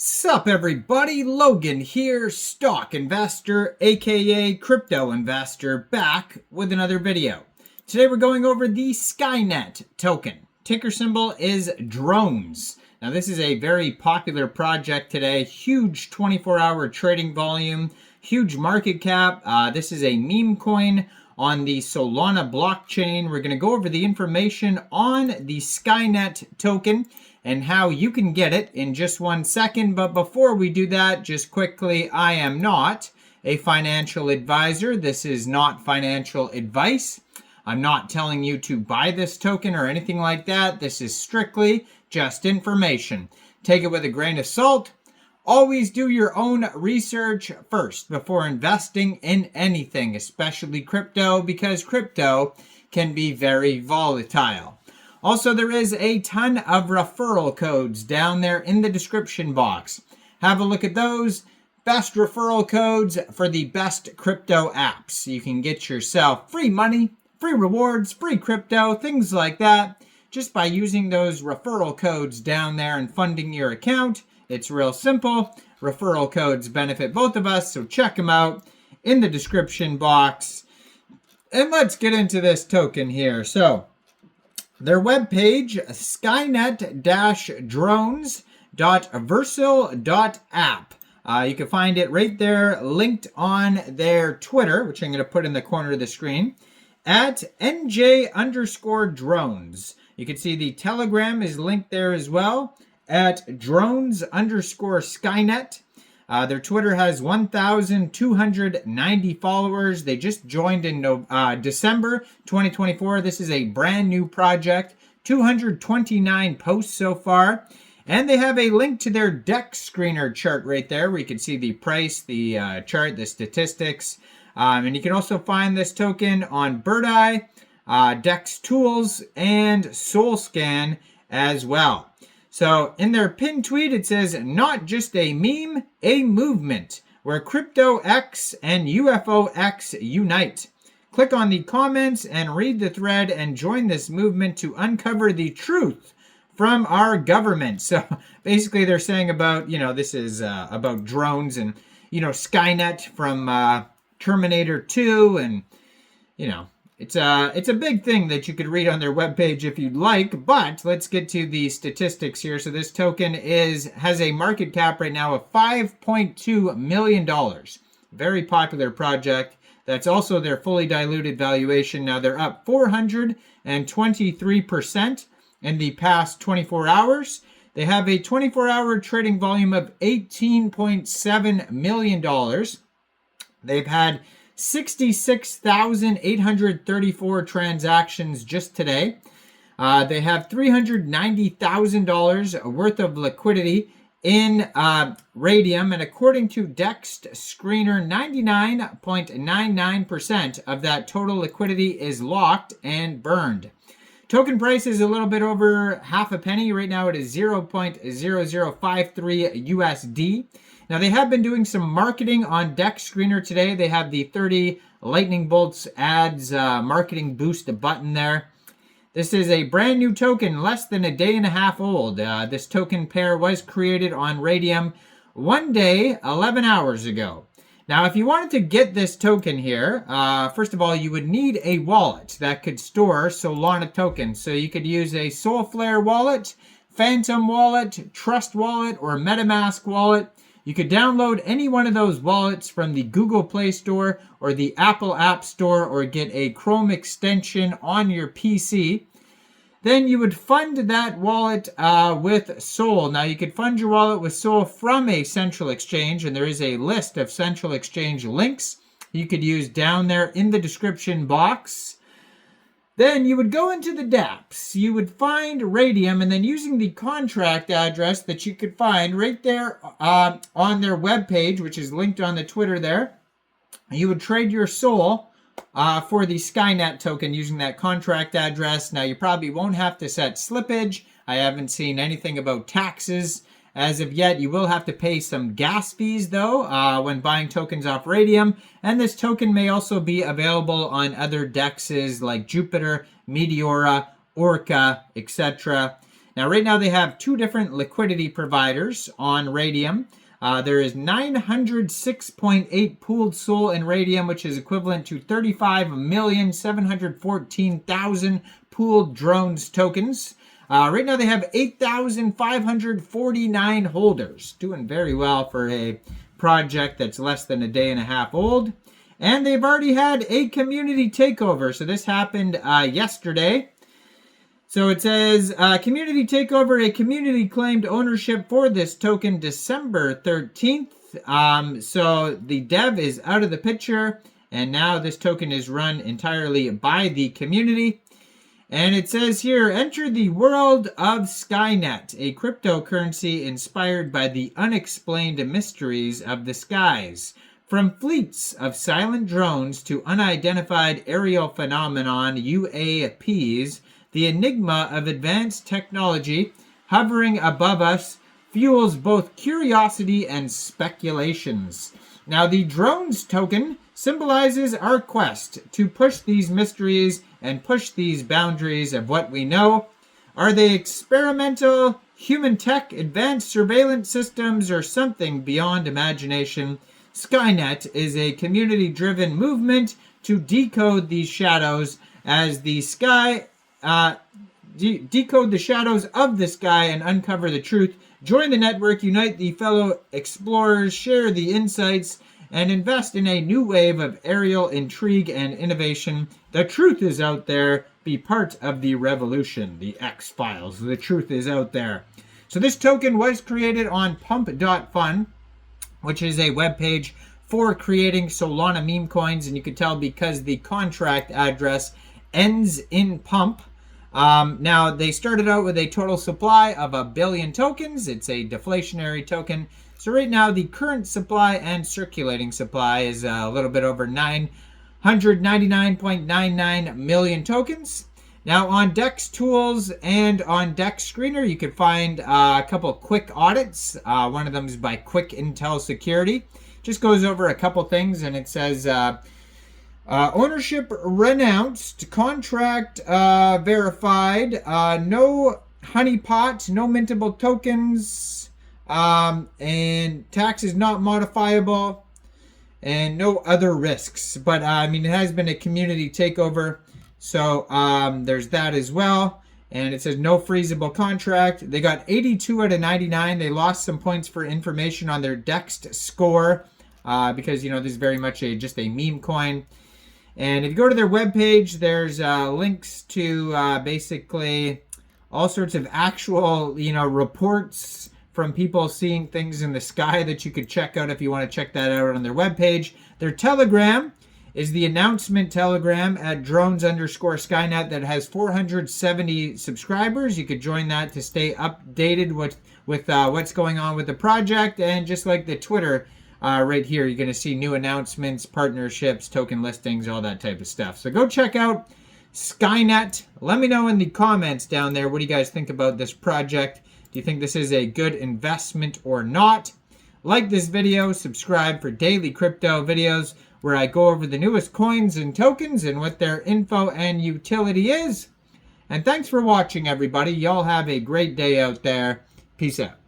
Sup everybody, Logan here, stock investor aka crypto investor, back with another video. Today we're going over the Skynet token. Ticker symbol is drones. Now this is a very popular project today, huge 24-hour trading volume, huge market cap. This is a meme coin on the Solana blockchain. We're going to go over the information on the Skynet token and how you can get it in just 1 second. But before we do that, just quickly, I am not a financial advisor. This is not financial advice. I'm not telling you to buy this token or anything like that. This is strictly just information. Take it with a grain of salt. Always do your own research first before investing in anything, especially crypto, because crypto can be very volatile. Also, there is a ton of referral codes down there in the description box. Have a look at those. Best referral codes for the best crypto apps. You can get yourself free money, free rewards, free crypto, things like that, just by using those referral codes down there and funding your account. It's real simple. Referral codes benefit both of us, so check them out in the description box. And let's get into this token here. So, their webpage, skynet-drones.versil.app. You can find it right there, linked on their Twitter, which I'm going to put in the corner of the screen, at NJ_drones. You can see the Telegram is linked there as well, at drones_Skynet. Their Twitter has 1,290 followers. They just joined in December 2024. This is a brand new project. 229 posts so far. And they have a link to their DEX screener chart right there, where you can see the price, the chart, the statistics. And you can also find this token on Bird Eye, DEX Tools, and SoulScan as well. So in their pinned tweet, it says, not just a meme, a movement, where CryptoX and UFOX unite. Click on the comments and read the thread and join this movement to uncover the truth from our government. So basically they're saying about, this is about drones and, Skynet from Terminator 2 and, It's a big thing that you could read on their webpage if you'd like, but let's get to the statistics here. So this token has a market cap right now of $5.2 million. Very popular project. That's also their fully diluted valuation. Now they're up 423% in the past 24 hours. They have a 24-hour trading volume of $18.7 million. They've had 66,834 transactions just today. They have $390,000 worth of liquidity in Raydium, and according to DEX Screener, 99.99% of that total liquidity is locked and burned. Token price is a little bit over half a penny. Right now it is 0.0053 USD. Now, they have been doing some marketing on DEX Screener today. They have the 30 lightning bolts ads marketing boost button there. This is a brand new token, less than a day and a half old. This token pair was created on Raydium 1 day, 11 hours ago. Now, if you wanted to get this token here, first of all, you would need a wallet that could store Solana tokens. So you could use a Solflare wallet, Phantom wallet, Trust wallet, or MetaMask wallet. You could download any one of those wallets from the Google Play Store or the Apple App Store, or get a Chrome extension on your PC. Then you would fund that wallet with Sol. Now, you could fund your wallet with Sol from a central exchange, and there is a list of central exchange links you could use down there in the description box. Then you would go into the dApps, you would find Raydium, and then using the contract address that you could find right there on their webpage, which is linked on the Twitter there, you would trade your Sol for the Skynet token using that contract address. Now, you probably won't have to set slippage. I haven't seen anything about taxes as of yet. You will have to pay some gas fees, though, when buying tokens off Raydium. And this token may also be available on other DEXs like Jupiter, Meteora, Orca, etc. Now, right now they have 2 different liquidity providers on Raydium. There is 906.8 pooled SOL in Raydium, which is equivalent to 35,714,000 pooled drones tokens. Right now they have 8,549 holders, doing very well for a project that's less than a day and a half old. And they've already had a community takeover. So this happened yesterday. So it says, community takeover, a community claimed ownership for this token December 13th. So the dev is out of the picture, and now this token is run entirely by the community. And it says here, enter the world of Skynet, a cryptocurrency inspired by the unexplained mysteries of the skies. From fleets of silent drones to unidentified aerial phenomenon, UAPs, the enigma of advanced technology hovering above us fuels both curiosity and speculations. Now, the drones token symbolizes our quest to push these mysteries and push these boundaries of what we know. Are they experimental, human tech, advanced surveillance systems, or something beyond imagination? Skynet is a community-driven movement to decode these shadows as the sky, decode the shadows of the sky and uncover the truth. Join the network, unite the fellow explorers, share the insights, and invest in a new wave of aerial intrigue and innovation. The truth is out there. Be part of the revolution. The X-Files. The truth is out there. So this token was created on pump.fun, which is a webpage for creating Solana meme coins. And you can tell because the contract address ends in pump. Now, they started out with a total supply of 1 billion tokens. It's a deflationary token. So right now, the current supply and circulating supply is a little bit over 999.99 million tokens. Now, on DEX Tools and on DEX Screener, you can find a couple quick audits. One of them is by Quick Intel Security. Just goes over a couple things, and it says ownership renounced, contract verified, no honeypot, no mintable tokens, and tax is not modifiable, and no other risks. But I mean, it has been a community takeover, so there's that as well. And it says no freezable contract. They got 82 out of 99. They lost some points for information on their DEX score because, you know, this is very much just a meme coin. And if you go to their webpage, there's links to basically all sorts of actual, you know, reports from people seeing things in the sky that you could check out if you want to check that out on their webpage. Their Telegram is the announcement Telegram at drones_Skynet that has 470 subscribers. You could join that to stay updated with what's going on with the project. And just like the Twitter right here, you're going to see new announcements, partnerships, token listings, all that type of stuff. So go check out Skynet. Let me know in the comments down there, what do you guys think about this project? Do you think this is a good investment or not? Like this video, subscribe for daily crypto videos where I go over the newest coins and tokens and what their info and utility is. And thanks for watching, everybody. Y'all have a great day out there. Peace out.